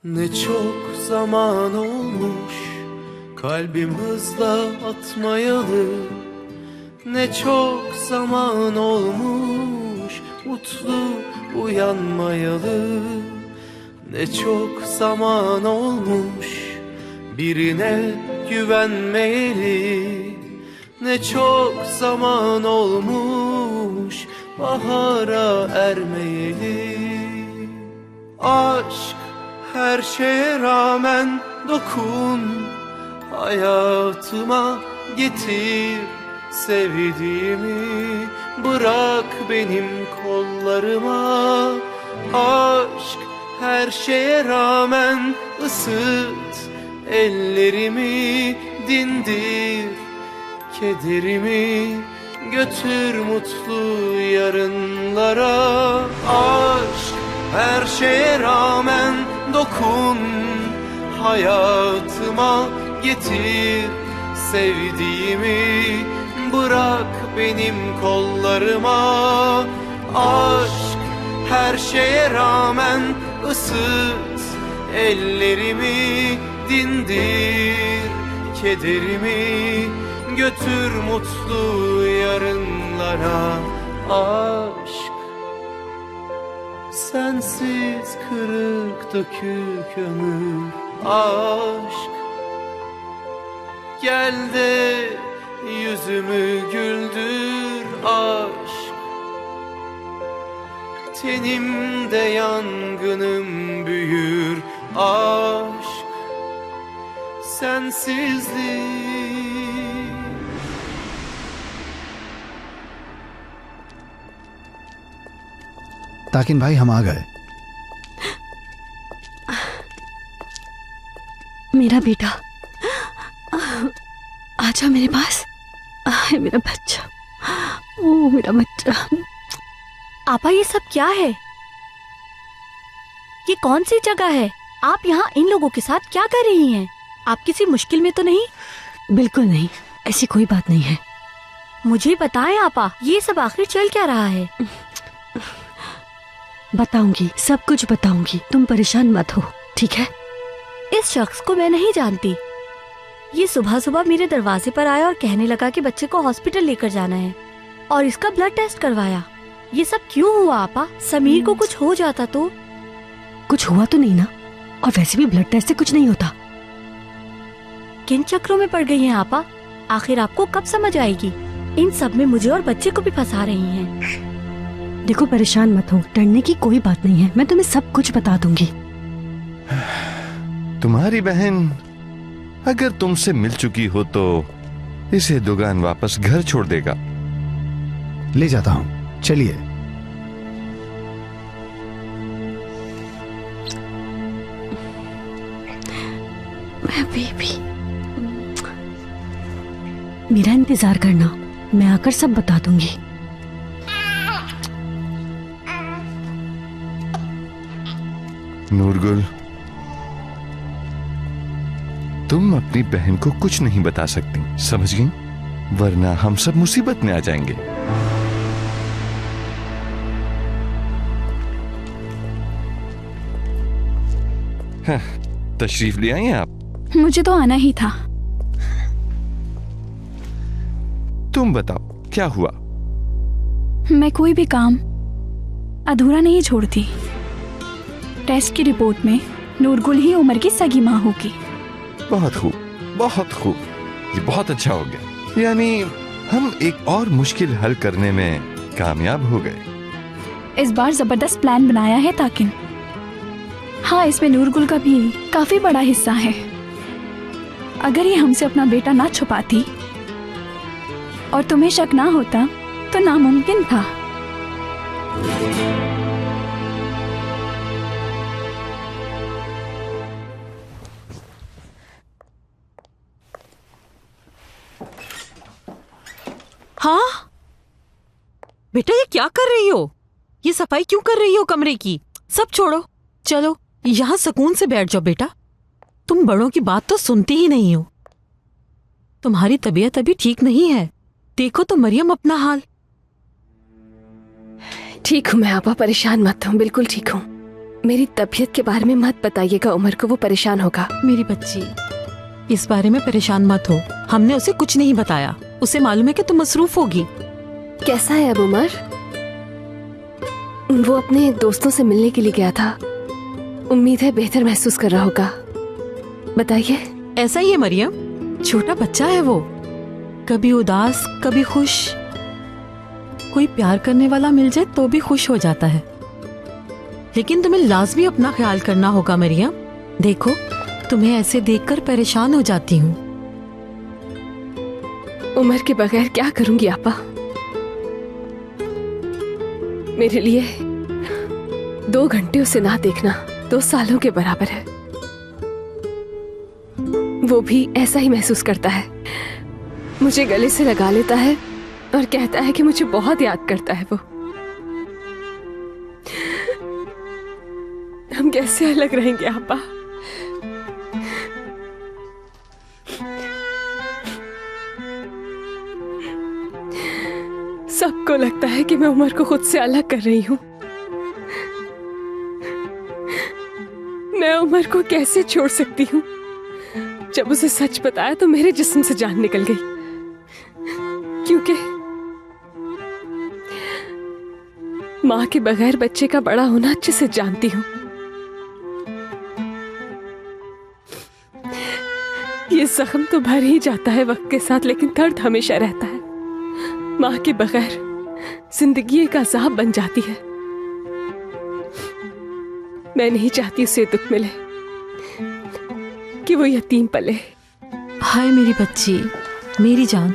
Ne çok zaman olmuş kalbim hızla atmayalı. Ne çok zaman olmuş mutlu uyanmayalı. Ne çok zaman olmuş birine güvenmeyeli. Ne çok zaman olmuş bahara ermeyeli. Aşk her şeye rağmen dokun, hayatıma getir sevdiğimi, bırak benim kollarıma. Aşk her şeye rağmen ısıt ellerimi, dindir kederimi, götür mutlu yarınlara. Aşk her şeye rağmen dokun, hayatıma getir sevdiğimi, bırak benim kollarıma. Aşk her şeye rağmen ısıt ellerimi, dindir kederimi, götür mutlu yarınlara. Aşk sensiz kırık dökük ömür. Aşk gel de yüzümü güldür. Aşk tenimde yangınım büyür. Aşk sensizlik. ताकिन भाई हम आ गए। मेरा बेटा आजा मेरे पास। मेरा बच्चा, ओ मेरा बच्चा। आपा ये सब क्या है? ये कौन सी जगह है? आप यहाँ इन लोगों के साथ क्या कर रही हैं? आप किसी मुश्किल में तो नहीं? बिल्कुल नहीं, ऐसी कोई बात नहीं है। मुझे बताएं आपा, ये सब आखिर चल क्या रहा है? बताऊंगी, सब कुछ बताऊंगी, तुम परेशान मत हो, ठीक है? इस शख्स को मैं नहीं जानती। ये सुबह सुबह मेरे दरवाजे पर आया और कहने लगा कि बच्चे को हॉस्पिटल लेकर जाना है और इसका ब्लड टेस्ट करवाया। ये सब क्यों हुआ आपा? समीर को कुछ हो जाता तो? कुछ हुआ तो नहीं ना, और वैसे भी ब्लड टेस्ट से कुछ नहीं होता। किन चक्रों में पड़ गई हैं आपा? आखिर आपको कब समझ आएगी? इन सब में मुझे और बच्चे को भी फंसा रही हैं। देखो परेशान मत हो, डरने की कोई बात नहीं है, मैं तुम्हें सब कुछ बता दूंगी। तुम्हारी बहन अगर तुमसे मिल चुकी हो तो इसे दुगान वापस घर छोड़ देगा। ले जाता हूँ, चलिए। बेबी, मेरा इंतजार करना, मैं आकर सब बता दूंगी। नूरगुल, तुम अपनी बहन को कुछ नहीं बता सकती, समझ गई? वरना हम सब मुसीबत में आ जाएंगे। हाँ, तशरीफ ले आई हैं आप? मुझे तो आना ही था। तुम बताओ क्या हुआ? मैं कोई भी काम अधूरा नहीं छोड़ती। टेस्ट की रिपोर्ट में नूरगुल ही उमर की सगी माँ होगी। बहुत खूब, बहुत खूब, ये बहुत अच्छा हो गया। यानी हम एक और मुश्किल हल करने में कामयाब हो गए। इस बार जबरदस्त प्लान बनाया है ताकिन। हाँ, इसमें नूरगुल का भी काफी बड़ा हिस्सा है। अगर ये हमसे अपना बेटा ना छुपाती और तुम्हें शक ना होता तो नामुमकिन था। हाँ बेटा, ये क्या कर रही हो? ये सफाई क्यों कर रही हो कमरे की? सब छोड़ो, चलो यहाँ सुकून से बैठ जाओ बेटा। तुम बड़ों की बात तो सुनती ही नहीं हो। तुम्हारी तबीयत अभी ठीक नहीं है, देखो तो मरियम अपना हाल। ठीक हूँ मैं आपा, परेशान मत हो, बिल्कुल ठीक हूँ। मेरी तबीयत के बारे में मत बताइएगा उमर को, वो परेशान होगा। मेरी बच्ची, इस बारे में परेशान मत हो। हमने उसे कुछ नहीं बताया। उसे मालूम है कि तुम मसरूफ होगी। कैसा है अब उमर? वो अपने दोस्तों से मिलने के लिए गया था। उम्मीद है बेहतर महसूस कर रहा होगा। बताइए। ऐसा ही है मरियम, छोटा बच्चा है वो, कभी उदास कभी खुश। कोई प्यार करने वाला मिल जाए तो भी खुश हो जाता है। लेकिन तुम्हें लाजमी अपना ख्याल करना होगा मरियम। देखो, तुम्हें ऐसे देखकर परेशान हो जाती हूँ। उमर के बगैर क्या करूंगी आपा? मेरे लिए 2 घंटे उसे ना देखना 2 सालों के बराबर है। वो भी ऐसा ही महसूस करता है। मुझे गले से लगा लेता है और कहता है कि मुझे बहुत याद करता है वो। हम कैसे अलग रहेंगे आपा? सबको लगता है कि मैं उमर को खुद से अलग कर रही हूं। मैं उमर को कैसे छोड़ सकती हूँ? जब उसे सच बताया तो मेरे जिस्म से जान निकल गई, क्योंकि माँ के बगैर बच्चे का बड़ा होना अच्छे से जानती हूँ। ये जख्म तो भर ही जाता है वक्त के साथ, लेकिन दर्द हमेशा रहता है। माँ के बगैर जिंदगी एक अजाब बन जाती है। मैं नहीं चाहती उसे दुख मिले कि वो यतीम पले। हाय मेरी बच्ची, मेरी जान।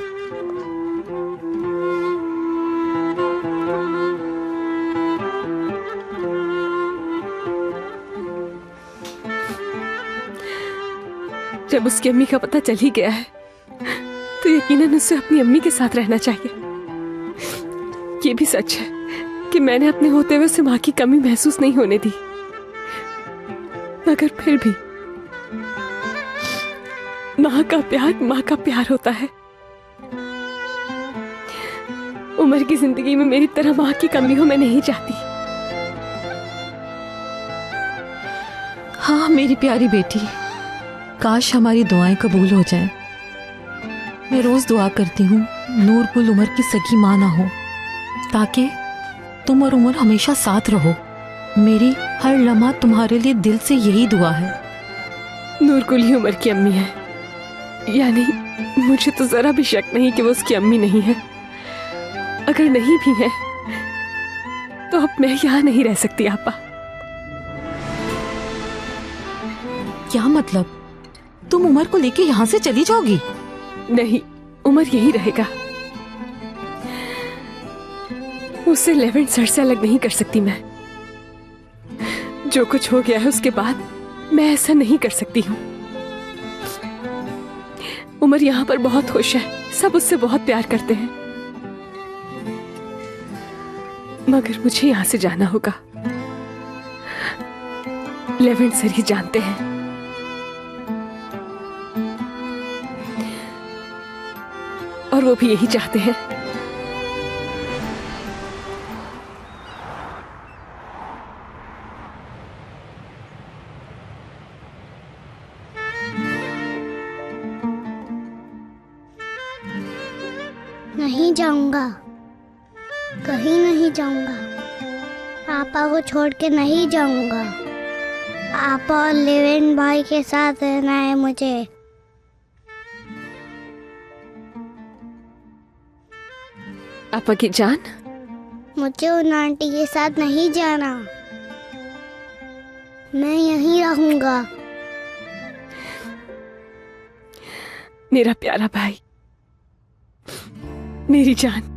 जब उसकी अम्मी का पता चल ही गया है तो यकीनन उसे अपनी अम्मी के साथ रहना चाहिए। ये भी सच है कि मैंने अपने होते हुए उसे माँ की कमी महसूस नहीं होने दी, मगर फिर भी माँ का प्यार होता है। उमर की जिंदगी में मेरी तरह माँ की कमी हो मैं नहीं चाहती। हाँ मेरी प्यारी बेटी, काश हमारी दुआएं कबूल हो जाएं। मैं रोज दुआ करती हूँ नूरगुल उमर की सगी माँ ना हो, ताकि तुम और उमर हमेशा साथ रहो। मेरी हर लम्हा तुम्हारे लिए दिल से यही दुआ है। नूरगुल ही उमर की अम्मी है, यानी मुझे तो जरा भी शक नहीं कि वो उसकी अम्मी नहीं है। अगर नहीं भी है तो अब मैं यहाँ नहीं रह सकती आपा। क्या मतलब? तुम उमर को लेके यहाँ से चली जाओगी? नहीं, उमर यही रहेगा। उसे लेवेंट सर से अलग नहीं कर सकती मैं। जो कुछ हो गया है उसके बाद मैं ऐसा नहीं कर सकती हूँ। उमर यहाँ पर बहुत खुश है, सब उससे बहुत प्यार करते हैं, मगर मुझे यहाँ से जाना होगा। लेवेंट सर ही जानते हैं। और वो भी यही चाहते हैं। नहीं जाऊंगा, कहीं नहीं जाऊंगा। पापा को छोड़ के नहीं जाऊंगा। पापा और लेवेंट भाई के साथ रहना है मुझे। पापा की जान, मुझे उन आंटी के साथ नहीं जाना। मैं यहीं रहूंगा। मेरा प्यारा भाई, मेरी जान।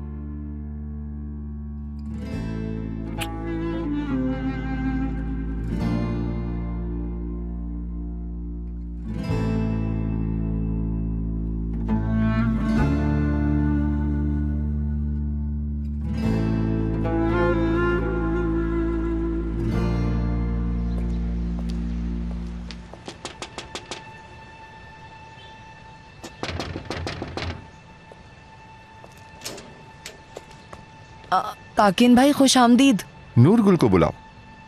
ताकिन भाई खुश आमदीद। नूरगुल को बुलाओ।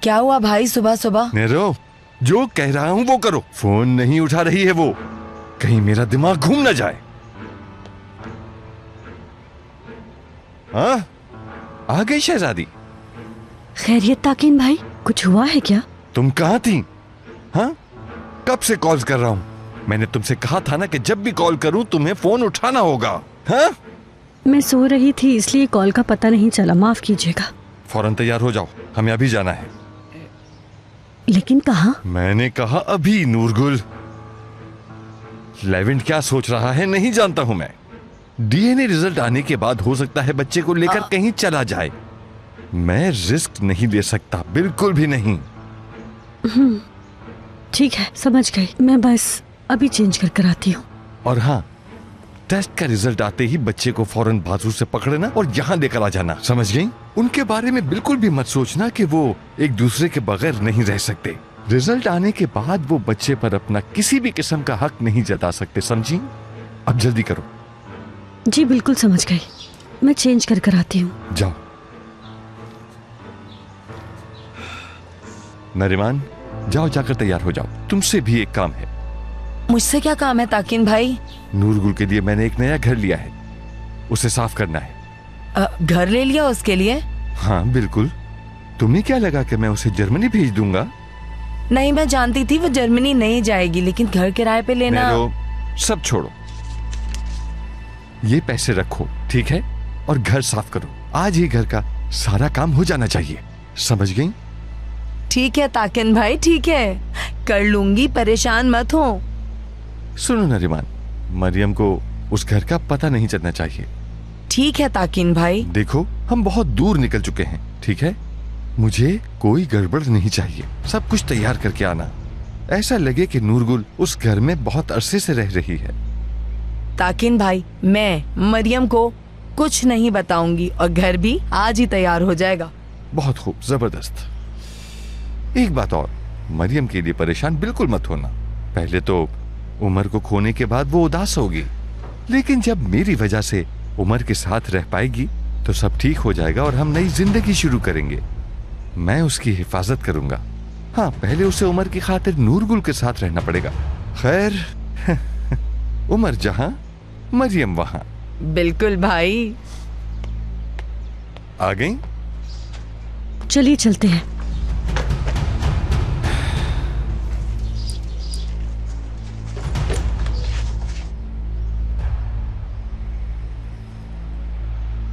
क्या हुआ भाई सुबह सुबह? नेरो, जो कह रहा हूं वो करो। फोन नहीं उठा रही है वो, कहीं मेरा दिमाग घूम ना जाए। हाँ, आ गई शहजादी। खैरियत ताकिन भाई, कुछ हुआ है क्या? तुम कहाँ थी? हाँ, कब से कॉल कर रहा हूं? मैंने तुमसे कहा था ना कि जब भी कॉल करूं तुम्हें फोन उठाना होगा। हाँ? मैं सो रही थी इसलिए कॉल का पता नहीं चला, माफ कीजिएगा। फौरन तैयार हो जाओ, हमें अभी जाना है। लेकिन कहाँ? मैंने कहा अभी। नूरगुल, लेवेंट क्या सोच रहा है नहीं जानता हूं मैं। डीएनए रिजल्ट आने के बाद हो सकता है बच्चे को लेकर कहीं चला जाए। मैं रिस्क नहीं ले सकता, बिल्कुल भी नहीं। ठीक है, समझ गई। मैं बस अभी चेंज कर आती हूँ। और हाँ, टेस्ट का रिजल्ट आते ही बच्चे को फौरन बाजू से पकड़ना और यहाँ लेकर आ जाना, समझ गई? उनके बारे में बिल्कुल भी मत सोचना कि वो एक दूसरे के बगैर नहीं रह सकते। रिजल्ट आने के बाद वो बच्चे पर अपना किसी भी किस्म का हक नहीं जता सकते, समझी? अब जल्दी करो। जी बिल्कुल समझ गई, मैं चेंज कर आती हूँ। जाओ। नरिमान, जाओ, जाकर तैयार हो जाओ। तुमसे भी एक काम है। मुझसे क्या काम है ताकिन भाई? नूरगुल के लिए मैंने एक नया घर लिया है, उसे साफ करना है। घर ले लिया उसके लिए? हाँ बिल्कुल। तुम्हें क्या लगा कि मैं उसे जर्मनी भेज दूंगा? नहीं, मैं जानती थी वो जर्मनी नहीं जाएगी, लेकिन घर किराए पे लेना। सब छोड़ो, ये पैसे रखो, ठीक है? और घर साफ करो। आज ही घर का सारा काम हो जाना चाहिए, समझ गई? ठीक है ताकिन भाई, ठीक है, कर लूंगी, परेशान मत हो। सुनो नरिमान, मरियम को उस घर का पता नहीं चलना चाहिए। ठीक है ताकिन भाई। देखो, हम बहुत दूर निकल चुके हैं, ठीक है? मुझे कोई गड़बड़ नहीं चाहिए। सब कुछ तैयार करके आना, ऐसा लगे कि नूरगुल उस घर में बहुत अरसे से रह रही है। ताकिन भाई, मैं मरियम को कुछ नहीं बताऊंगी और घर भी आज ही तैयार हो जाएगा। बहुत खूब, जबरदस्त। एक बात और, मरियम के लिए परेशान बिल्कुल मत होना। पहले तो उमर को खोने के बाद वो उदास होगी, लेकिन जब मेरी वजह से उमर के साथ रह पाएगी तो सब ठीक हो जाएगा और हम नई जिंदगी शुरू करेंगे। मैं उसकी हिफाजत करूंगा। हाँ, पहले उसे उमर की खातिर नूरगुल के साथ रहना पड़ेगा। खैर, उमर जहां मरियम वहां। बिल्कुल भाई। आ गई? चलिए चलते हैं।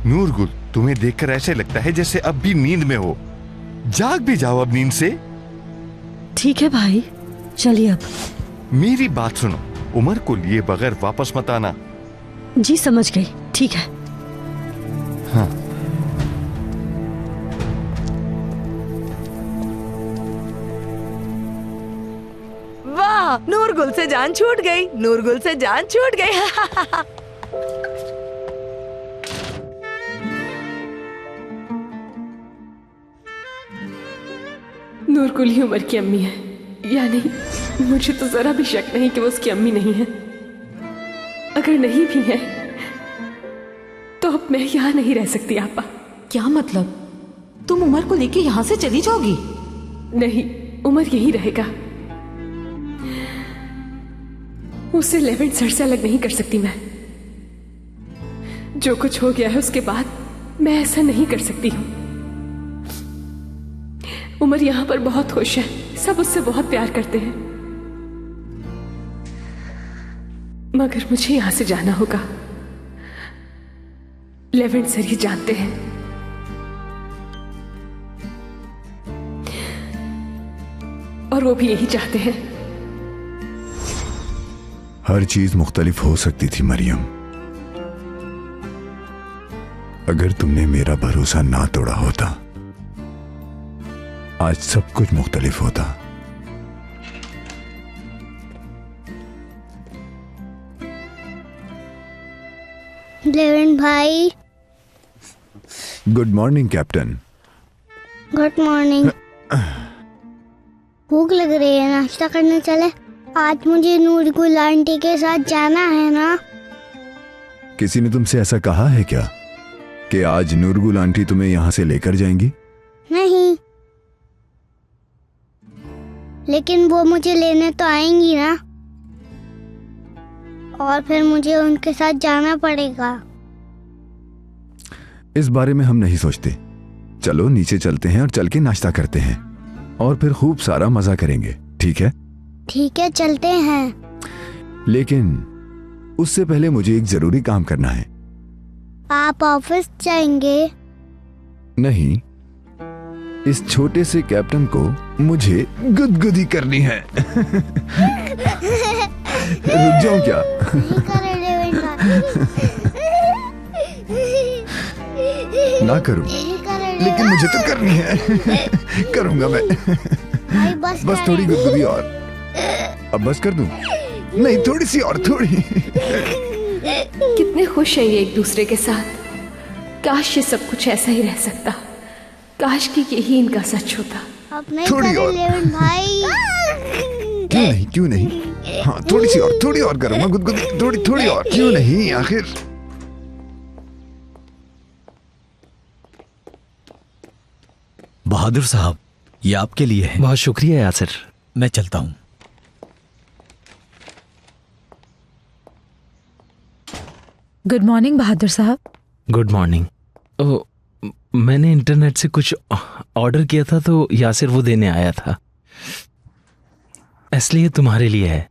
नूरगुल, तुम्हें देखकर ऐसे लगता है जैसे अब भी नींद में हो। जाग भी जाओ अब नींद से। ठीक है भाई, चलिए अब। मेरी बात सुनो, उमर को लिए बगैर वापस मत आना। जी समझ गई, ठीक है। हाँ। वाह, नूरगुल से जान छूट गई, नूरगुल से जान छूट गई। नूरगुल ही उमर की अम्मी है या नहीं, मुझे तो जरा भी शक नहीं कि वो उसकी अम्मी नहीं है। अगर नहीं भी है तो अब मैं यहाँ नहीं रह सकती आपा। क्या मतलब? तुम उमर को लेके यहाँ से चली जाओगी? नहीं, उमर यही रहेगा। उसे लेवेंट सर से अलग नहीं कर सकती मैं। जो कुछ हो गया है उसके बाद मैं ऐसा नहीं कर सकती हूँ। उमर यहाँ पर बहुत खुश है, सब उससे बहुत प्यार करते हैं, मगर मुझे यहां से जाना होगा। लेवेंट सर ये जानते हैं। और वो भी यही चाहते हैं। हर चीज मुख्तलिफ हो सकती थी मरियम, अगर तुमने मेरा भरोसा ना तोड़ा होता आज सब कुछ मुख्तलिफ होता। लेवेंट भाई। Good morning captain. Good morning. भूख लग रही है, नाश्ता करने चले? आज मुझे नूरगुल आंटी के साथ जाना है ना? किसी ने तुमसे ऐसा कहा है क्या कि आज नूरगुल आंटी तुम्हें यहां से लेकर जाएंगी? नहीं। लेकिन वो मुझे लेने तो आएंगी ना, और फिर मुझे उनके साथ जाना पड़ेगा। इस बारे में हम नहीं सोचते। चलो नीचे चलते हैं और चल के नाश्ता करते हैं और फिर खूब सारा मजा करेंगे, ठीक है? ठीक है, चलते हैं। लेकिन उससे पहले मुझे एक जरूरी काम करना है। आप ऑफिस जाएंगे? नहीं, इस छोटे से कैप्टन को मुझे गुदगुदी करनी है। रुक जाऊं क्या? नहीं करे लेवेन भाई। ना करूं, नहीं करे लेकिन मुझे तो करनी है। करूंगा मैं। भाई बस बस थोड़ी गुदगुदी और। अब बस कर दूं? नहीं, थोड़ी सी और, थोड़ी। कितने खुश हैं ये एक दूसरे के साथ। काश ये सब कुछ ऐसा ही रह सकता। काश कि यही इनका सच होता। अब नहीं थोड़ी करे और। लेवेन भाई। क्यों नहीं, क्यों नहीं? हाँ, थोड़ी सी और, थोड़ी और करूंगा गुदगुदी, थोड़ी और। क्यों नहीं आखिर? बहादुर साहब, ये आपके लिए है। बहुत शुक्रिया यासिर। मैं चलता हूँ। गुड मॉर्निंग बहादुर साहब। Good morning. ओ, मैंने इंटरनेट से कुछ ऑर्डर किया था तो यासिर वो देने आया था, इसलिए तुम्हारे लिए है।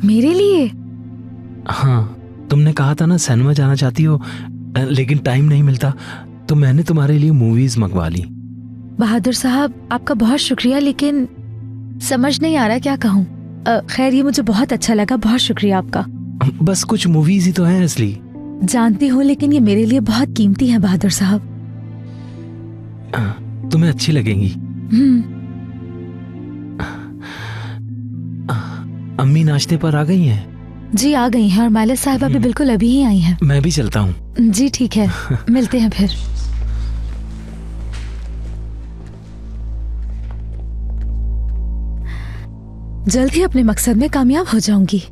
मेरे लिए? हाँ, तुमने कहा था ना सिनेमा जाना चाहती हो लेकिन टाइम नहीं मिलता, तो मैंने तुम्हारे लिए मूवीज मंगवा ली। बहादुर साहब, आपका बहुत शुक्रिया, लेकिन समझ नहीं आ रहा क्या कहूँ। खैर, ये मुझे बहुत अच्छा लगा, बहुत शुक्रिया आपका। बस कुछ मूवीज ही तो हैं इसलिए। जानती हूँ, लेकिन ये मेरे लिए बहुत कीमती है बहादुर साहब। तुम्हें अच्छी लगेंगी। अम्मी नाश्ते पर आ गई हैं? जी आ गई हैं, और मालिक साहिबा भी बिल्कुल अभी ही आई हैं। मैं भी चलता हूँ। जी ठीक है, मिलते हैं फिर। जल्द ही अपने मकसद में कामयाब हो जाऊंगी।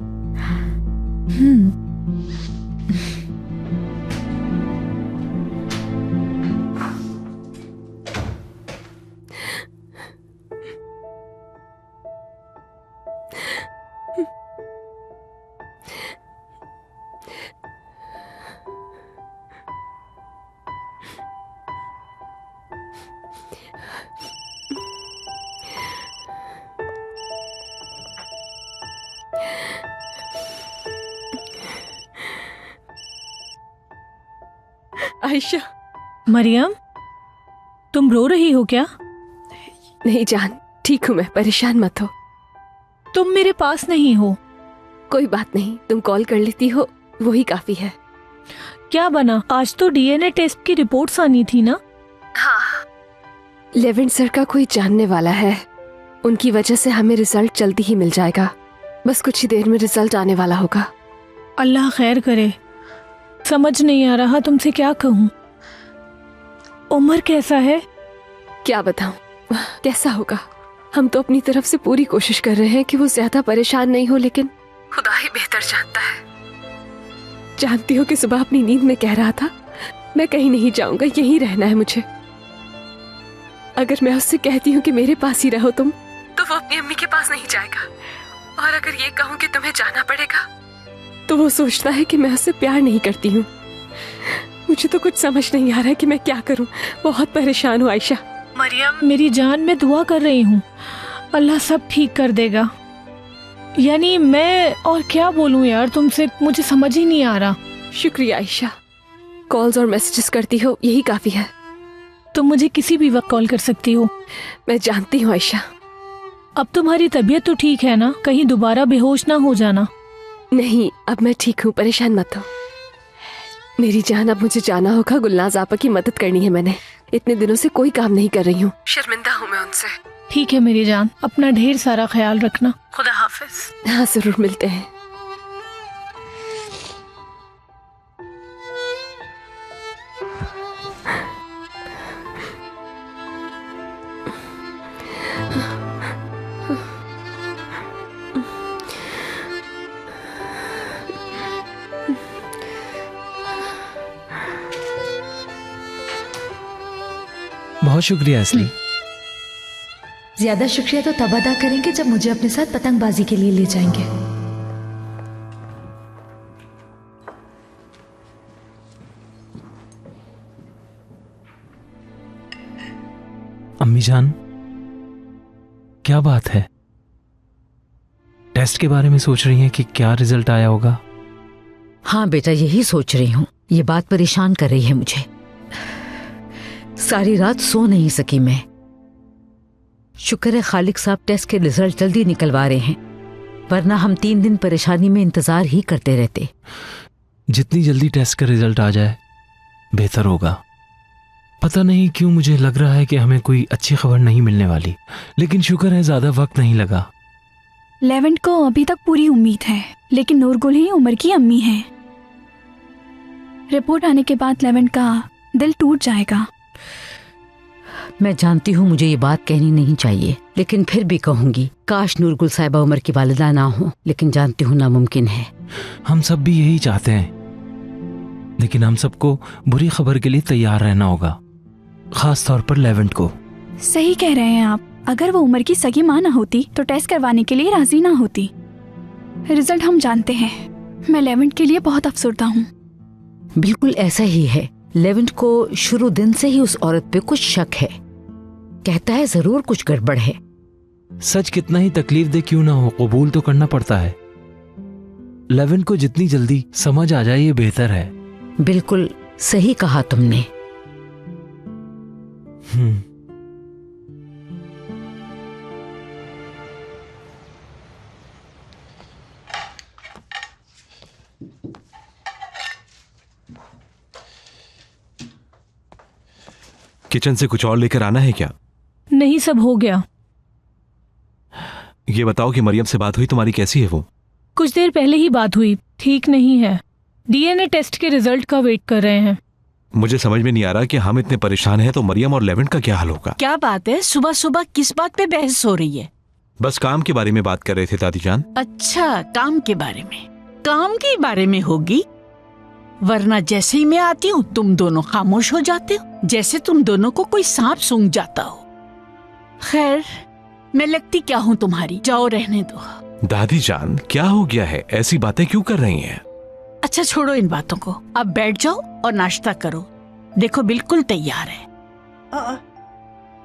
आयशा। मरियम, तुम रो रही हो क्या? नहीं जान, ठीक हूँ मैं, परेशान मत हो। तुम मेरे पास नहीं हो। कोई बात नहीं, तुम कॉल कर लेती हो, वही काफी है। क्या बना? आज तो डीएनए टेस्ट की रिपोर्ट्स आनी थी ना? हाँ, लेवेंट सर का कोई जानने वाला है, उनकी वजह से हमें रिजल्ट जल्दी ही मिल जाएगा। बस कुछ ही देर में रिजल्ट आने वाला होगा। अल्लाह खैर करे। समझ नहीं आ रहा तुमसे क्या कहूँ। उमर कैसा है? क्या बताऊं, कैसा होगा। हम तो अपनी तरफ से पूरी कोशिश कर रहे हैं कि वो ज्यादा परेशान नहीं हो, लेकिन खुदा ही बेहतर जानता है। जानती हो कि सुबह अपनी नींद में कह रहा था मैं कहीं नहीं जाऊंगा, यहीं रहना है मुझे। अगर मैं उससे कहती हूँ कि मेरे पास ही रहो तुम, तो वो अपनी अम्मी के पास नहीं जाएगा, और अगर ये कहूँ कि तुम्हें जाना पड़ेगा, तो वो सोचता है कि मैं उससे प्यार नहीं करती हूँ। मुझे तो कुछ समझ नहीं आ रहा है कि मैं क्या करूँ। बहुत परेशान हूँ आयशा। मरियम मेरी जान, मैं दुआ कर रही हूँ, अल्लाह सब ठीक कर देगा। यानी मैं और क्या बोलूँ यार तुमसे, मुझे समझ ही नहीं आ रहा। शुक्रिया आयशा, कॉल्स और मैसेजेस करती हो, यही काफी है। तुम मुझे किसी भी वक्त कॉल कर सकती हो। मैं जानती हूँ आयशा। अब तुम्हारी तबीयत तो ठीक है ना? कहीं दोबारा बेहोश ना हो जाना। नहीं, अब मैं ठीक हूँ, परेशान मत हो मेरी जान। अब मुझे जाना होगा, गुलनाज आपा की मदद करनी है। मैंने इतने दिनों से कोई काम नहीं कर रही हूँ, शर्मिंदा हूँ मैं उनसे। ठीक है मेरी जान, अपना ढेर सारा ख्याल रखना। खुदा हाफिज। हाँ जरूर, मिलते हैं। बहुत शुक्रिया असली। ज्यादा शुक्रिया तो तब अदा करेंगे जब मुझे अपने साथ पतंगबाजी के लिए ले जाएंगे। अम्मी जान, क्या बात है? टेस्ट के बारे में सोच रही हैं कि क्या रिजल्ट आया होगा? हाँ बेटा, यही सोच रही हूँ। ये बात परेशान कर रही है मुझे। सारी रात सो नहीं सकी मैं। शुक्र है खालिक साहब टेस्ट के रिजल्ट जल्दी निकलवा रहे हैं, वरना हम 3 दिन परेशानी में इंतजार ही करते रहते। जितनी जल्दी टेस्ट का रिजल्ट आ जाए बेहतर होगा। पता नहीं क्यों मुझे लग रहा है कि हमें कोई अच्छी खबर नहीं मिलने वाली, लेकिन शुक्र है ज्यादा वक्त नहीं लगा। लेवेंट को अभी तक पूरी उम्मीद है, लेकिन नूरगुल ही उमर की अम्मी है। रिपोर्ट आने के बाद लेवेंट का दिल टूट जाएगा। मैं जानती हूँ मुझे ये बात कहनी नहीं चाहिए, लेकिन फिर भी कहूंगी। काश नूरगुल साहिबा उमर की वालिदा ना हो, लेकिन जानती हूँ नामुमकिन है। हम सब भी यही चाहते हैं, लेकिन हम सबको बुरी खबर के लिए तैयार रहना होगा, खास तौर पर लेवेंट को। सही कह रहे हैं आप। अगर वो उमर की सगी माँ न होती तो टेस्ट करवाने के लिए राजी ना होती। रिजल्ट हम जानते हैं। मैं लेवेंट के लिए बहुत अफसरदा हूँ। बिल्कुल ऐसा ही है। लेवेंट को शुरू दिन से ही उस औरत पे कुछ शक है। कहता है जरूर कुछ गड़बड़ है। सच कितना ही तकलीफ दे क्यों ना हो, कबूल तो करना पड़ता है। लेवेंट को जितनी जल्दी समझ आ जाए ये बेहतर है। बिल्कुल सही कहा तुमने। किचन से कुछ और लेकर आना है क्या? नहीं, सब हो गया। ये बताओ कि मरियम से बात हुई तुम्हारी? कैसी है वो? कुछ देर पहले ही बात हुई, ठीक नहीं है। डीएनए टेस्ट के रिजल्ट का वेट कर रहे हैं। मुझे समझ में नहीं आ रहा कि हम इतने परेशान हैं तो मरियम और लेवेंट का क्या हाल होगा। क्या बात है, सुबह सुबह किस बात पे बहस हो रही है? बस काम के बारे में बात कर रहे थे दादी जान। अच्छा, काम के बारे में। काम के बारे में होगी, वरना जैसे ही मैं आती हूँ तुम दोनों खामोश हो जाते हो, जैसे तुम दोनों को कोई सांप सूंघ जाता हो। खैर, मैं लगती क्या हूँ तुम्हारी? जाओ रहने दो। दादी जान, क्या हो गया है? ऐसी बातें क्यों कर रही हैं? अच्छा छोड़ो इन बातों को, अब बैठ जाओ और नाश्ता करो। देखो बिल्कुल तैयार है।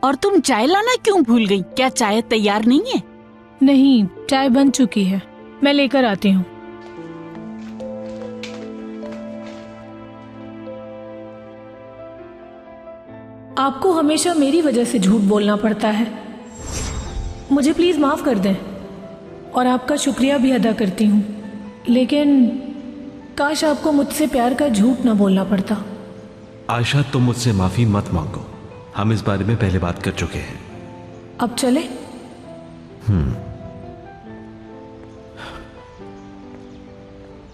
और तुम चाय लाना क्यों भूल गई? क्या चाय तैयार नहीं है? नहीं, चाय बन चुकी है, मैं लेकर आती हूँ। आपको हमेशा मेरी वजह से झूठ बोलना पड़ता है। मुझे प्लीज माफ कर दें, और आपका शुक्रिया भी अदा करती हूँ, लेकिन काश आपको मुझसे प्यार का झूठ ना बोलना पड़ता। आयशा, तुम मुझसे माफी मत मांगो, हम इस बारे में पहले बात कर चुके हैं। अब चले?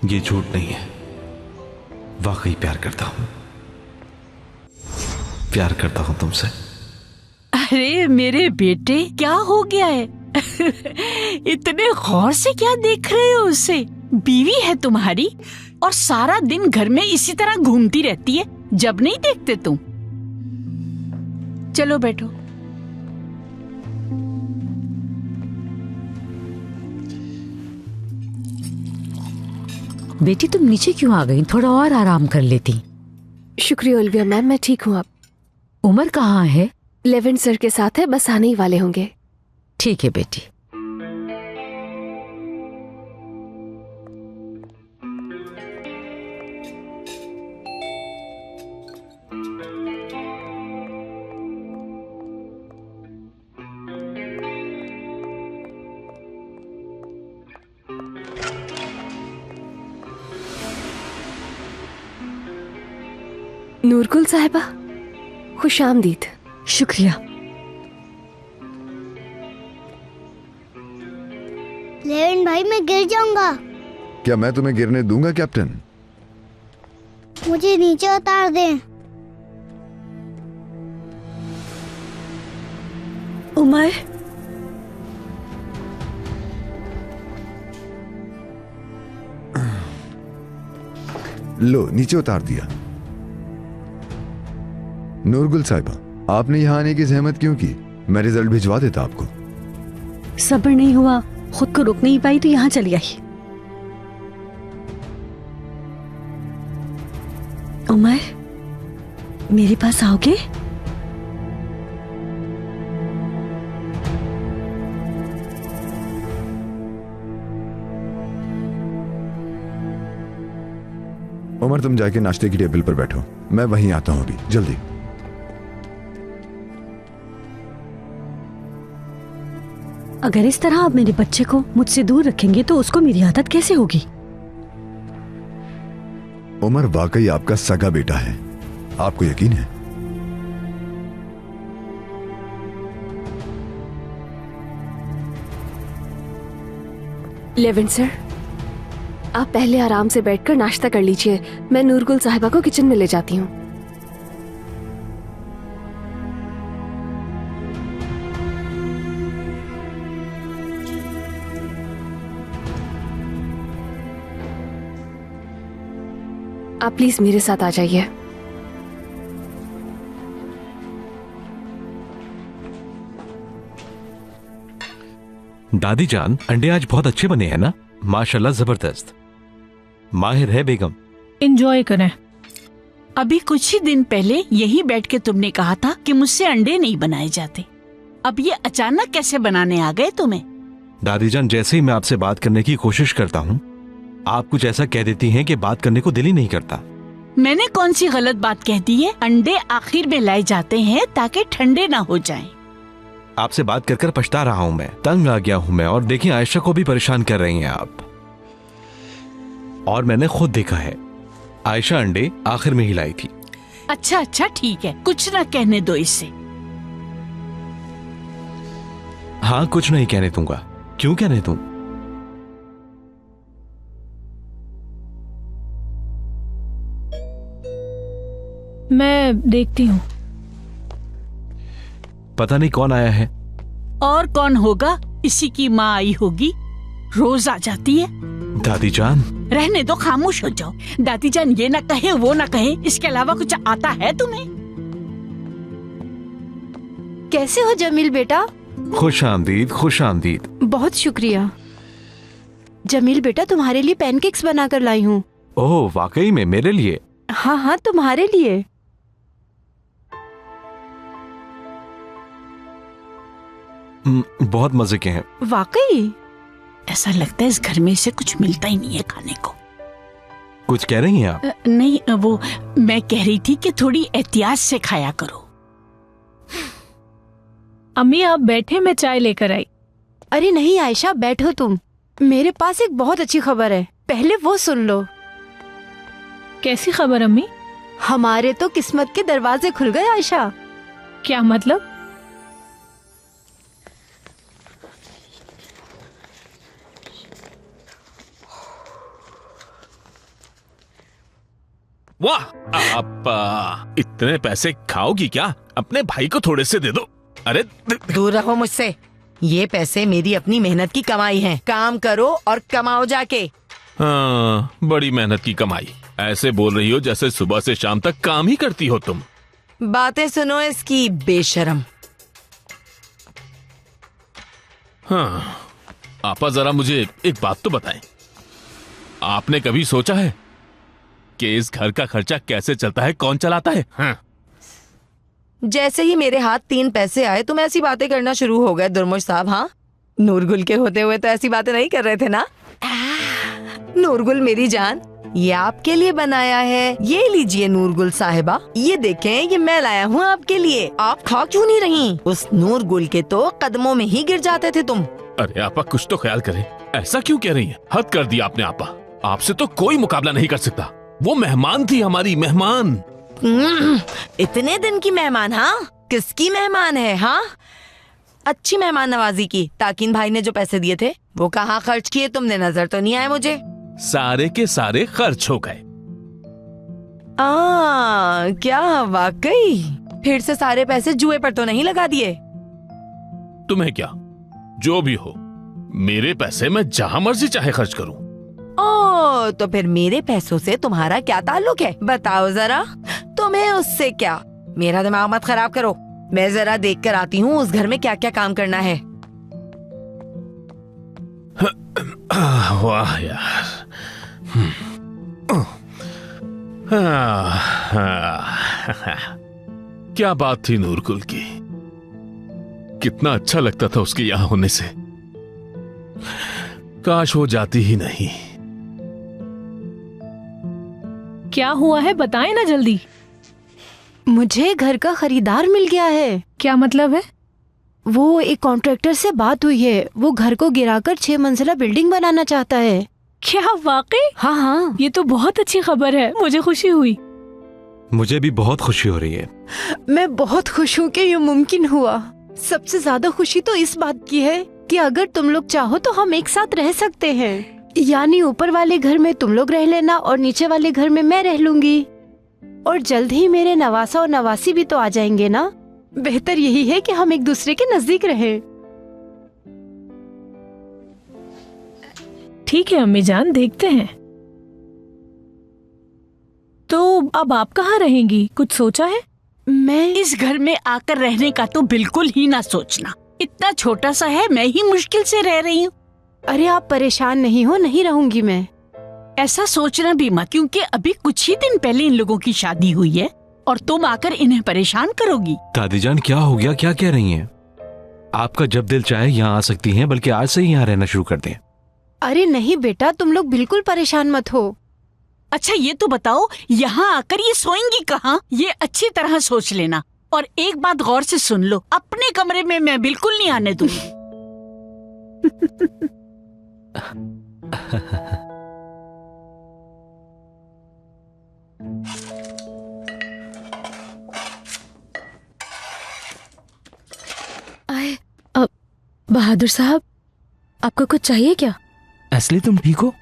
ये झूठ नहीं है, वाकई प्यार करता हूं। प्यार करता हूं तुमसे। अरे मेरे बेटे, क्या हो गया है? इतने गौर से क्या देख रहे हो उसे? बीवी है तुम्हारी और सारा दिन घर में इसी तरह घूमती रहती है, जब नहीं देखते तुम। चलो बैठो। बेटी तुम नीचे क्यों आ गई? थोड़ा और आराम कर लेती। शुक्रिया ओलिविया मैम, मैं ठीक हूँ। अब उमर कहाँ है? लेवेंट सर के साथ है, बस आने ही वाले होंगे। ठीक है बेटी। नूरगुल साहिबा, खुश आमदीद। शुक्रिया। लेविन भाई, मैं गिर जाऊंगा। क्या मैं तुम्हें गिरने दूंगा कैप्टन? मुझे नीचे उतार दें। उमर, लो नीचे उतार दिया। नूरगुल साहिबा, आपने यहाँ आने की जहमत क्यों की? मैं रिजल्ट भिजवा देता आपको। सब्र नहीं हुआ, खुद को रोक नहीं पाई तो यहाँ चली आई। उमर, मेरे पास आओगे? उमर, तुम जाके नाश्ते की टेबल पर बैठो, मैं वहीं आता हूं अभी, जल्दी। अगर इस तरह आप मेरे बच्चे को मुझसे दूर रखेंगे तो उसको मेरी आदत कैसे होगी? उमर वाकई आपका सगा बेटा है, आपको यकीन है? लेविन सर, आप पहले आराम से बैठकर नाश्ता कर लीजिए, मैं नूरगुल साहिबा को किचन में ले जाती हूँ। आप प्लीज मेरे साथ आ जाइए। दादी जान, अंडे आज बहुत अच्छे बने हैं ना? माशाल्लाह, जबरदस्त। माहिर है बेगम। एंजॉय करें। अभी कुछ ही दिन पहले यही बैठ के तुमने कहा था कि मुझसे अंडे नहीं बनाए जाते। अब ये अचानक कैसे बनाने आ गए तुम्हें? दादी जान, जैसे ही मैं आपसे बात करने की कोशिश करता हूँ, आप कुछ ऐसा कह देती हैं कि बात करने को दिल ही नहीं करता। मैंने कौन सी गलत बात कह दी है? अंडे आखिर में लाए जाते हैं ताकि ठंडे ना हो जाएं। आपसे बात कर कर पछता रहा हूँ मैं, तंग आ गया हूँ मैं। और देखिए, आयशा को भी परेशान कर रही हैं आप। और मैंने खुद देखा है, आयशा अंडे आखिर में ही लाई थी। अच्छा अच्छा, ठीक है, कुछ ना कहने दो इसे। हाँ, कुछ नहीं कहने दूंगा। क्यों कहने दूं? मैं देखती हूँ। पता नहीं कौन आया है। और कौन होगा? इसी की माँ आई होगी, रोज आ जाती है। दादी जान, रहने दो, खामोश हो जाओ। दादी जान ये ना कहे वो ना कहे, इसके अलावा कुछ आता है तुम्हें? कैसे हो जमील बेटा? खुश आमदीद, खुश आमदीद। बहुत शुक्रिया। जमील बेटा, तुम्हारे लिए पैनकेक्स बनाकर लाई हूँ। ओह, वाकई में मेरे लिए? हाँ हाँ, तुम्हारे लिए। बहुत मजे के हैं। वाकई? ऐसा लगता है इस घर में से कुछ मिलता ही नहीं है खाने को। कुछ कह रही हैं आप? नहीं, वो मैं कह रही थी कि थोड़ी एहतियात से खाया करो। अम्मी आप बैठे, मैं चाय लेकर आई। अरे नहीं आयशा, बैठो तुम। मेरे पास एक बहुत अच्छी खबर है, पहले वो सुन लो। कैसी खबर अम्मी? हमारे तो किस्मत के दरवाजे खुल गए आयशा। क्या मतलब? वाह, आप इतने पैसे खाओगी क्या? अपने भाई को थोड़े से दे दो। अरे दूर रहो मुझसे, ये पैसे मेरी अपनी मेहनत की कमाई हैं। काम करो और कमाओ जाके। हाँ, बड़ी मेहनत की कमाई। ऐसे बोल रही हो जैसे सुबह से शाम तक काम ही करती हो तुम। बातें सुनो इसकी, बेशरम। हाँ, आपा जरा मुझे एक बात तो बताएं। आपने कभी सोचा है कि इस घर का खर्चा कैसे चलता है, कौन चलाता है? हाँ। जैसे ही मेरे हाथ 3 पैसे आए तुम ऐसी बातें करना शुरू हो गए दुर्मुश साहब। हाँ, नूरगुल के होते हुए तो ऐसी बातें नहीं कर रहे थे ना? नूरगुल मेरी जान, ये आपके लिए बनाया है। ये लीजिए नूरगुल साहिबा, ये देखें, ये मैं लाया हूँ आपके लिए। आप खा क्यों नहीं रही? उस नूरगुल के तो कदमों में ही गिर जाते थे तुम। अरे आपा, कुछ तो ख्याल करें। ऐसा क्यों कह रही है? हद कर दिया आपने आपा। आपसे तो कोई मुकाबला नहीं कर सकता। वो मेहमान थी, हमारी मेहमान। इतने दिन की मेहमान? हाँ, किसकी मेहमान है? हाँ, अच्छी मेहमान नवाजी की। ताकिन भाई ने जो पैसे दिए थे वो कहाँ खर्च किए तुमने? नजर तो नहीं आए मुझे। सारे के सारे खर्च हो गए। क्या वाकई? फिर से सारे पैसे जुए पर तो नहीं लगा दिए? तुम्हें क्या, जो भी हो, मेरे पैसे मैं जहां मर्जी चाहे खर्च करूं। ओ, तो फिर मेरे पैसों से तुम्हारा क्या ताल्लुक है? बताओ जरा, तुम्हें उससे क्या? मेरा दिमाग मत खराब करो। मैं जरा देख कर आती हूँ उस घर में क्या क्या काम करना है। वाह यार। क्या बात थी नूरगुल की, कितना अच्छा लगता था उसके यहां होने से। काश वो जाती ही नहीं। क्या हुआ है बताएं ना जल्दी। मुझे घर का खरीदार मिल गया है। क्या मतलब है? वो एक कॉन्ट्रैक्टर से बात हुई है, वो घर को गिराकर 6 मंजिला बिल्डिंग बनाना चाहता है। क्या वाकई? हाँ हाँ, ये तो बहुत अच्छी खबर है, मुझे खुशी हुई। मुझे भी बहुत खुशी हो रही है। मैं बहुत खुश हूँ कि ये मुमकिन हुआ। सबसे ज्यादा खुशी तो इस बात की है कि अगर तुम लोग चाहो तो हम एक साथ रह सकते हैं। यानी ऊपर वाले घर में तुम लोग रह लेना और नीचे वाले घर में मैं रह लूंगी। और जल्द ही मेरे नवासा और नवासी भी तो आ जाएंगे ना। बेहतर यही है कि हम एक दूसरे के नजदीक रहें। ठीक है अम्मी जान, देखते हैं। तो अब आप कहाँ रहेंगी, कुछ सोचा है? मैं इस घर में आकर रहने का तो बिल्कुल ही ना सोचना। इतना छोटा सा है, मैं ही मुश्किल से रह रही हूँ। अरे आप परेशान नहीं हो, नहीं रहूंगी मैं। ऐसा सोचना भी मत, क्योंकि अभी कुछ ही दिन पहले इन लोगों की शादी हुई है और तुम आकर इन्हें परेशान करोगी। दादी जान क्या हो गया, क्या कह रही हैं? आपका जब दिल चाहे यहाँ आ सकती हैं, बल्कि आज से ही यहाँ रहना शुरू कर दें। अरे नहीं बेटा, तुम लोग बिल्कुल परेशान मत हो। अच्छा ये तो बताओ, यहाँ आकर ये सोएंगी कहाँ? ये अच्छी तरह सोच लेना। और एक बात गौर से सुन लो, अपने कमरे में मैं बिल्कुल नहीं आने दूंगी। बहादुर साहब, आपको कुछ चाहिए क्या? एस्ली तुम ठीक हो?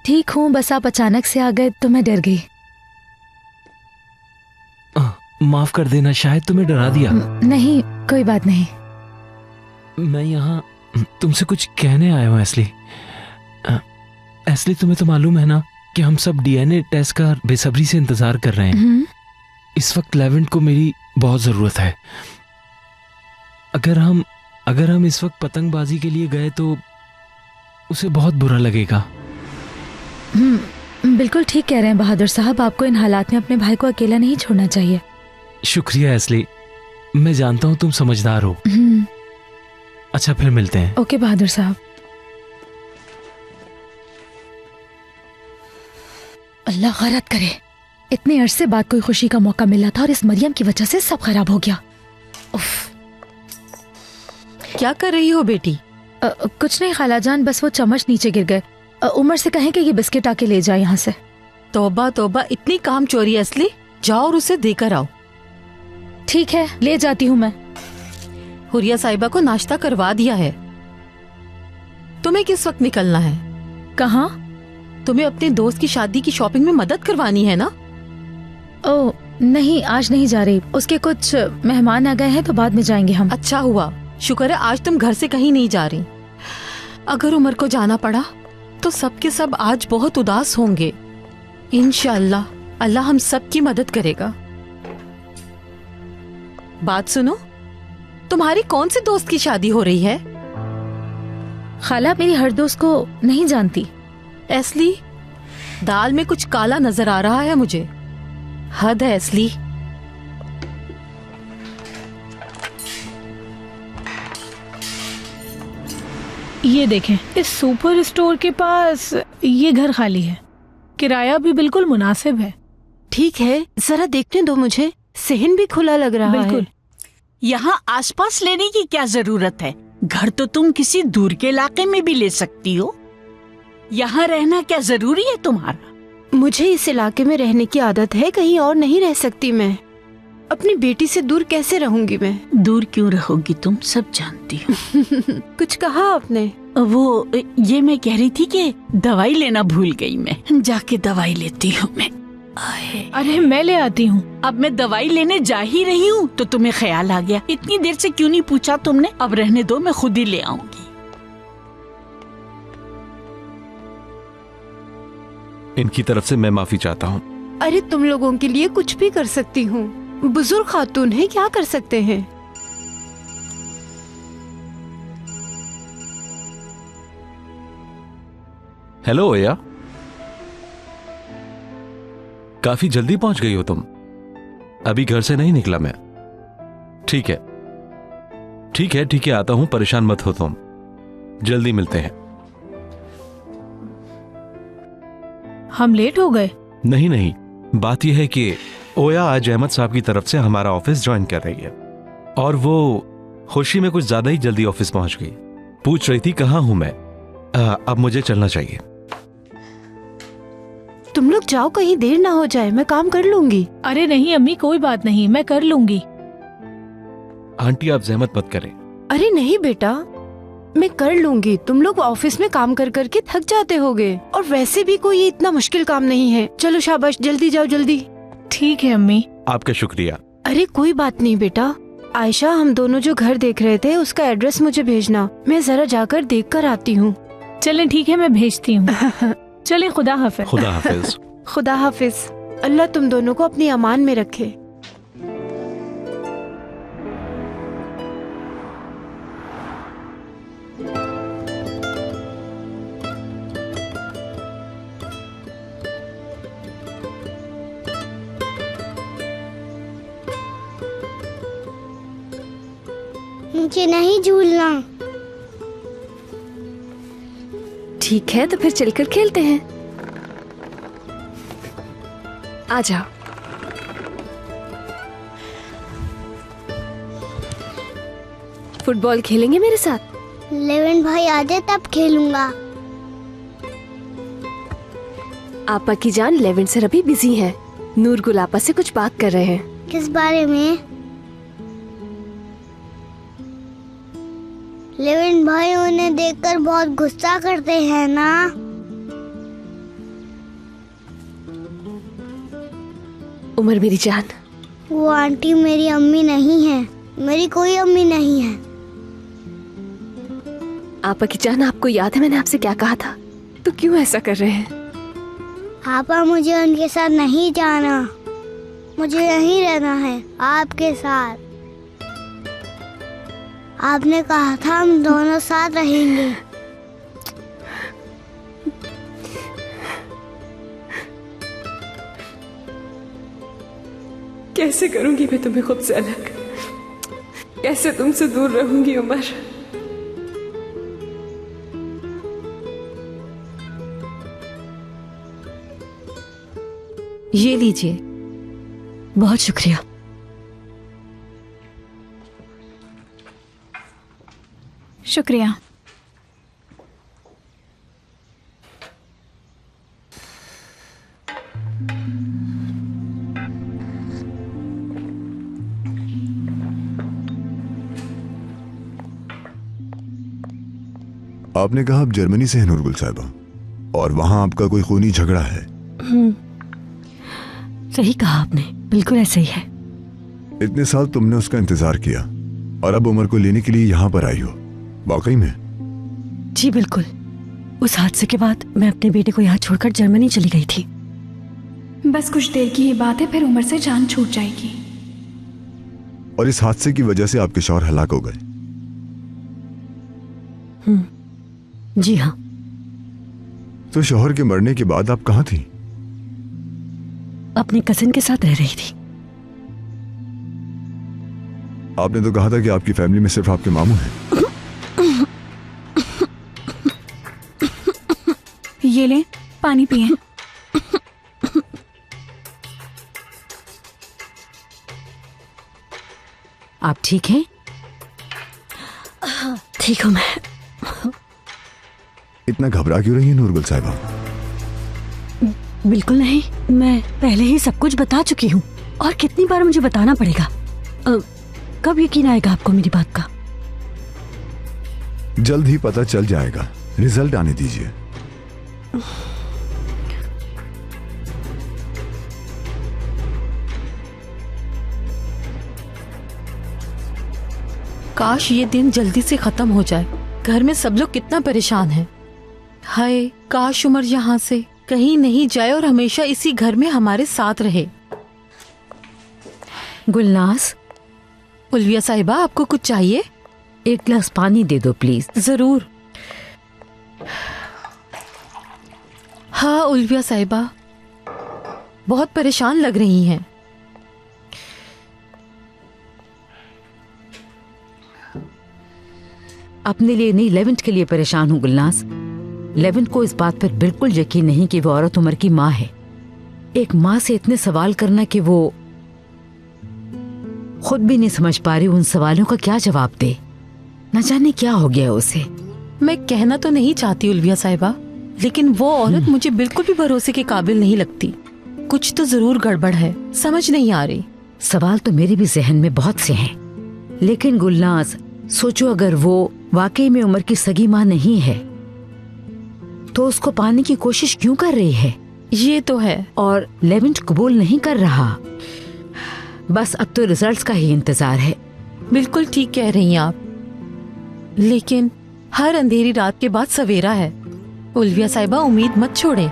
ठीक हूँ, बस आप अचानक से आ गए तो मैं डर गई। माफ कर देना, शायद तुम्हें डरा दिया। नहीं, कोई बात नहीं। मैं यहाँ तुमसे कुछ कहने आया हूँ एस्ली। एस्ली तुम्हें तो मालूम है ना कि हम सब डीएनए टेस्ट का बेसब्री से इंतजार कर रहे हैं। इस वक्त लेवेंट को मेरी बहुत जरूरत है। अगर हम इस वक्त पतंगबाजी के लिए गए तो उसे बहुत बुरा लगेगा। बिल्कुल ठीक कह रहे हैं बहादुर साहब, आपको इन हालात में अपने भाई को अकेला नहीं छोड़ना चाहिए। शुक्रिया एस्ली, मैं जानता हूँ तुम समझदार हो। अच्छा फिर मिलते हैं। ओके बहादुर साहब। अल्लाह गलत करे, इतने अरसे बाद कोई खुशी का मौका मिला था और इस मरियम की वजह से सब खराब हो गया। उफ। क्या कर रही हो बेटी? कुछ नहीं खालाजान, बस वो चम्मच नीचे गिर गए। उमर से कहें कि ये बिस्किट आके ले जाए यहाँ से। तौबा तौबा, इतनी काम चोरी असली। जाओ और उसे देकर आओ। ठीक है, ले जाती हूँ मैं। हुरिया साहिबा को नाश्ता करवा दिया है। तुम्हें किस वक्त निकलना है? कहाँ? तुम्हें अपने दोस्त की शादी की शॉपिंग में मदद करवानी है ना? ओह नहीं, आज नहीं जा रही। उसके कुछ मेहमान आ गए हैं तो बाद में जाएंगे हम। अच्छा हुआ, शुक्र है आज तुम घर से कहीं नहीं जा रही। अगर उमर को जाना पड़ा तो सब के सब आज बहुत उदास होंगे। इंशाअल्लाह अल्लाह हम सब की मदद करेगा। बात सुनो, तुम्हारी कौन से दोस्त की शादी हो रही है? खाला मेरी हर दोस्त को नहीं जानती। एस्ली, दाल में कुछ काला नजर आ रहा है मुझे। हद है एस्ली। ये देखें, इस सुपर स्टोर के पास ये घर खाली है। किराया भी बिल्कुल मुनासिब है। ठीक है, जरा देखने दो मुझे। सहन भी खुला लग रहा है। बिल्कुल। यहाँ आसपास लेने की क्या जरूरत है? घर तो तुम किसी दूर के इलाके में भी ले सकती हो। यहाँ रहना क्या जरूरी है तुम्हारा? मुझे इस इलाके में रहने की आदत है, कहीं और नहीं रह सकती मैं। अपनी बेटी से दूर कैसे रहूंगी मैं? दूर क्यों रहोगी तुम, सब जानती हूँ। कुछ कहा आपने? वो ये मैं कह रही थी कि दवाई लेना भूल गई मैं। जाके दवाई लेती हूँ मैं। अरे मैं ले आती हूँ। अब मैं दवाई लेने जा ही रही हूँ तो तुम्हें ख्याल आ गया। इतनी देर से क्यों नहीं पूछा तुमने? अब रहने दो, मैं खुद ही ले आऊंगी। इनकी तरफ से मैं माफी चाहता हूँ। अरे तुम लोगों के लिए कुछ भी कर सकती हूँ। बुजुर्ग खातून है, क्या कर सकते हैं। हेलो ओया, काफी जल्दी पहुंच गई हो तुम। अभी घर से नहीं निकला मैं। ठीक है ठीक है ठीक है, आता हूं, परेशान मत हो तुम। जल्दी मिलते हैं। हम लेट हो गए? नहीं नहीं, बात यह है कि ओया आज अहमद साहब की तरफ से हमारा ऑफिस ज्वाइन कर रही है और वो खुशी में कुछ ज्यादा ही जल्दी ऑफिस पहुंच गई। पूछ रही थी कहां हूं मैं। अब मुझे चलना चाहिए। तुम लोग जाओ, कहीं देर ना हो जाए, मैं काम कर लूंगी। अरे नहीं अम्मी, कोई बात नहीं, मैं कर लूंगी। आंटी आप जहमत मत करें। अरे नहीं बेटा, मैं कर लूंगी। तुम लोग ऑफिस में काम कर करके थक जाते होगे और वैसे भी कोई इतना मुश्किल काम नहीं है। चलो शाबाश, जल्दी जाओ जल्दी। ठीक है अम्मी। आपका शुक्रिया। अरे कोई बात नहीं बेटा। आयशा, हम दोनों जो घर देख रहे थे उसका एड्रेस मुझे भेजना, मैं जरा जाकर देख कर आती हूँ। चलें ठीक है, मैं भेजती हूँ। चलें, खुदा हाफिज। खुदा हाफिज। खुदा हाफिज। अल्लाह तुम दोनों को अपनी अमान में रखे। मुझे नहीं झूलना। ठीक है, तो फिर चलकर खेलते हैं। आ जाओ। फुटबॉल खेलेंगे मेरे साथ? लेवन भाई आ जाए तब खेलूंगा। आपा की जान लेवन सर अभी बिजी हैं। नूरगुल आपा से कुछ बात कर रहे हैं। किस बारे में? लेवन भाई उन्हें देखकर बहुत गुस्सा करते हैं ना। उमर मेरी जान, वो आंटी मेरी अम्मी नहीं है, मेरी कोई अम्मी नहीं है। आपा की जान, आपको याद है मैंने आपसे क्या कहा था? तो क्यों ऐसा कर रहे हैं? आपा, मुझे उनके साथ नहीं जाना, मुझे यहीं रहना है आपके साथ। आपने कहा था हम दोनों साथ रहेंगे। कैसे करूंगी मैं तुम्हें खुद से अलग? कैसे तुमसे दूर रहूंगी उमर? ये लीजिए। बहुत शुक्रिया। शुक्रिया। आपने कहा आप जर्मनी से हैं नूरगुल साहिबा, और वहां आपका कोई खूनी झगड़ा है? सही कहा आपने, बिल्कुल ऐसे ही है। इतने साल तुमने उसका इंतजार किया और अब उमर को लेने के लिए यहाँ पर आई हो, वाकई में? जी बिल्कुल। उस हादसे के बाद मैं अपने बेटे को यहाँ छोड़कर जर्मनी चली गई थी। बस कुछ देर की ही बात है, फिर उमर से जान छूट जाएगी। और इस हादसे की वजह से आपके शौहर हलाक हो गए? जी हाँ। तो शौहर के मरने के बाद आप कहाँ थी? अपने कजिन के साथ रह रही थी। आपने तो कहा था कि आपकी फैमिली में सिर्फ आपके मामू हैं। ये ले, पानी पिए। आप ठीक हैं? ठीक हूं मैं। इतना घबरा क्यों रही है नूरगुल साहिबा? बिल्कुल नहीं, मैं पहले ही सब कुछ बता चुकी हूँ। और कितनी बार मुझे बताना पड़ेगा? कब यकीन आएगा आपको मेरी बात का? जल्द ही पता चल जाएगा, रिजल्ट आने दीजिए। काश ये दिन जल्दी से खत्म हो जाए। घर में सब लोग कितना परेशान हैं। हाय, काश उमर यहाँ से कहीं नहीं जाए और हमेशा इसी घर में हमारे साथ रहे। गुलनाज, उल्विया साहिबा, आपको कुछ चाहिए? एक गिलास पानी दे दो प्लीज। जरूर। हाँ उल्विया साहिबा, बहुत परेशान लग रही हैं। अपने लिए नहीं, लेवेंट के लिए परेशान हूँ गुलनाज। लेवेंट को इस बात पर बिल्कुल यकीन नहीं कि वो औरत उमर की माँ है। एक माँ से इतने सवाल करना कि वो खुद भी नहीं समझ पा रही उन सवालों का क्या जवाब दे। न जाने क्या हो गया उसे। मैं कहना तो नहीं चाहती उल्विया साहिबा, लेकिन वो औरत मुझे बिल्कुल भी भरोसे के काबिल नहीं लगती। कुछ तो जरूर गड़बड़ है, समझ नहीं आ रही। सवाल तो मेरे भी जहन में बहुत से हैं, लेकिन गुलनाज सोचो, अगर वो वाकई में उमर की सगी माँ नहीं है तो उसको पाने की कोशिश क्यों कर रही है? ये तो है। और लेवेंट कबूल नहीं कर रहा। बस अब तो रिजल्ट्स का ही इंतजार है। बिल्कुल ठीक कह रही हैं आप, लेकिन हर अंधेरी रात के बाद सवेरा है। उल्विया साहिबा, उम्मीद मत छोड़ें।